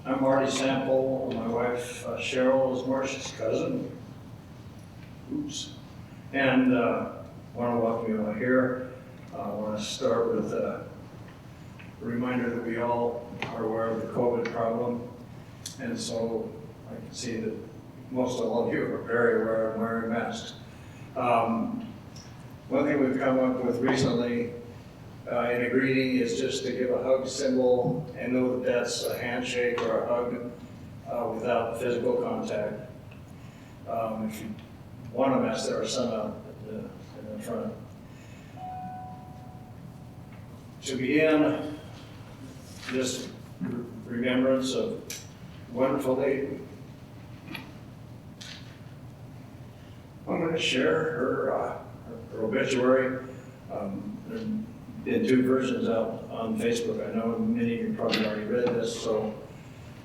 I'm Marty Sample. My wife Cheryl is Marcia's cousin. Oops. And want to welcome you all here. I want to start with a reminder that we all are aware of the COVID problem. And so I can see that most all of you are very aware of wearing masks. One thing we've come up with recently in a greeting is just to give a hug symbol and know that that's a handshake or a hug without physical contact. If you want a mask, there are some out in the front. To begin, just remembrance of wonderful lady. I'm going to share her obituary. In two versions out on Facebook. I know many of you probably already read this, so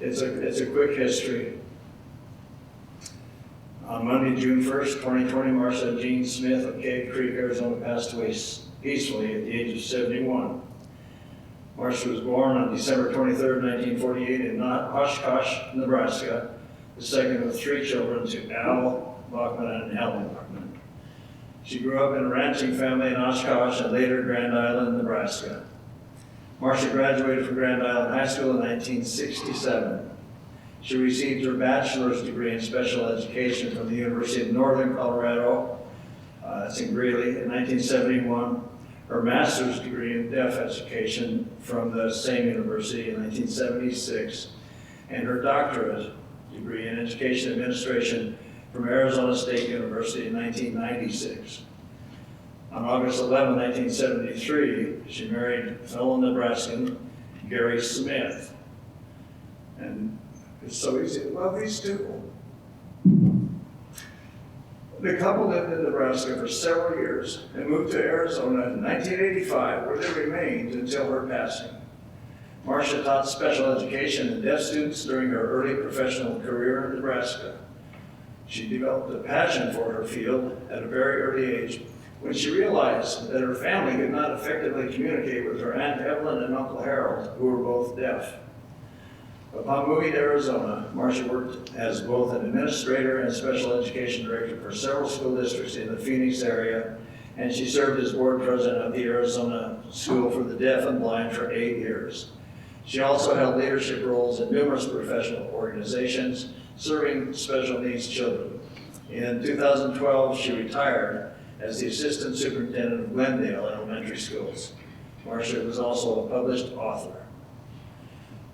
it's a quick history. On Monday, June 1st, 2020, Marcia Jean Smith of Cave Creek, Arizona, passed away peacefully at the age of 71. Marcia was born on December 23rd, 1948 in Oshkosh, Nebraska, the second of three children to Al Bachman and Helen Bachman. She grew up in a ranching family in Oshkosh and later Grand Island, Nebraska. Marcia graduated from Grand Island High School in 1967. She received her bachelor's degree in special education from the University of Northern Colorado, that's in Greeley, in 1971. Her master's degree in deaf education from the same university in 1976, and her doctorate degree in education administration from Arizona State University in 1996. On August 11, 1973, she married fellow Nebraskan Gary Smith. And it's so easy to love these two. The couple lived in Nebraska for several years and moved to Arizona in 1985, where they remained until her passing. Marcia taught special education and deaf students during her early professional career in Nebraska. She developed a passion for her field at a very early age when she realized that her family could not effectively communicate with her Aunt Evelyn and Uncle Harold, who were both deaf. Upon moving to Arizona, Marcia worked as both an administrator and special education director for several school districts in the Phoenix area, and she served as board president of the Arizona School for the Deaf and Blind for 8 years. She also held leadership roles in numerous professional organizations serving special needs children. In 2012, she retired as the assistant superintendent of Glendale Elementary Schools. Marcia was also a published author.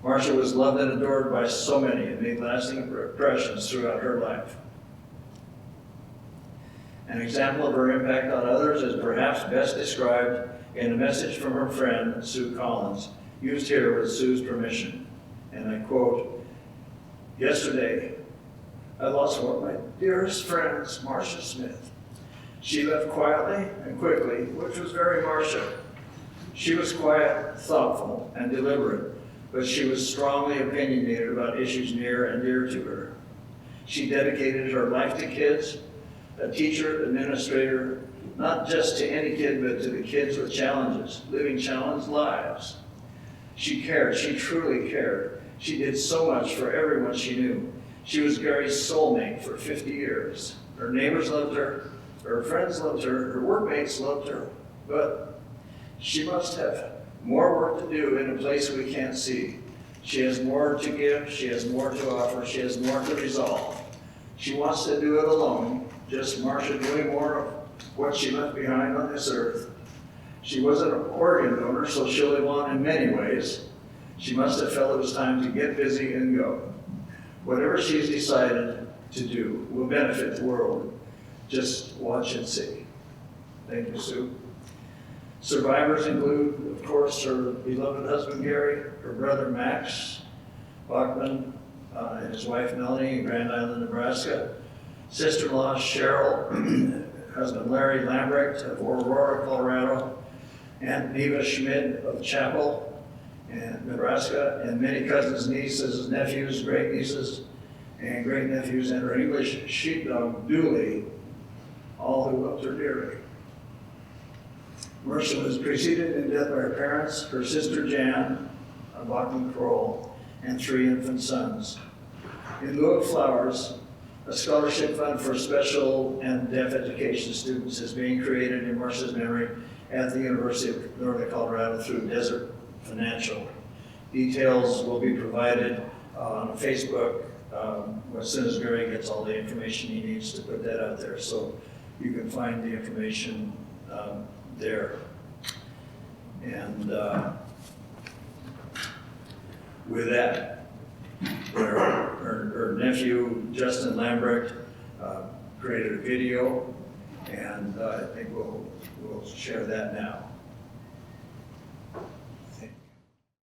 Marcia was loved and adored by so many and made lasting impressions throughout her life. An example of her impact on others is perhaps best described in a message from her friend, Sue Collins, used here with Sue's permission. And I quote, "Yesterday, I lost one of my dearest friends, Marcia Smith. She left quietly and quickly, which was very Marcia. She was quiet, thoughtful, and deliberate, but she was strongly opinionated about issues near and dear to her. She dedicated her life to kids, a teacher, administrator, not just to any kid, but to the kids with challenges, living challenged lives. She cared, she truly cared. She did so much for everyone she knew. She was Gary's soulmate for 50 years. Her neighbors loved her, her friends loved her workmates loved her, but she must have more work to do in a place we can't see. She has more to give, she has more to offer, she has more to resolve. She wants to do it alone, just Marcia doing more of what she left behind on this earth. She was an organ donor, so she'll live on in many ways. She must have felt it was time to get busy and go. Whatever she's decided to do will benefit the world. Just watch and see." Thank you, Sue. Survivors include, of course, her beloved husband, Gary, her brother, Max Bachman, and his wife, Melanie, in Grand Island, Nebraska, sister-in-law, Cheryl, husband, Larry Lambrecht of Aurora, Colorado, Aunt Neva Schmidt of Chapel, and Nebraska, and many cousins, nieces, nephews, great-nieces, and great-nephews, and her English sheepdog, Dooley, all who loved her dearly. Marcia was preceded in death by her parents, her sister Jan, Bachman Kroll, and 3 infant sons. In lieu of flowers, a scholarship fund for special and deaf education students is being created in Marcia's memory at the University of Northern Colorado through Desert Financial. Details will be provided on Facebook as soon as Gary gets all the information he needs to put that out there. So you can find the information there. And with that, her nephew, Justin Lambrecht, created a video, and I think we'll share that now.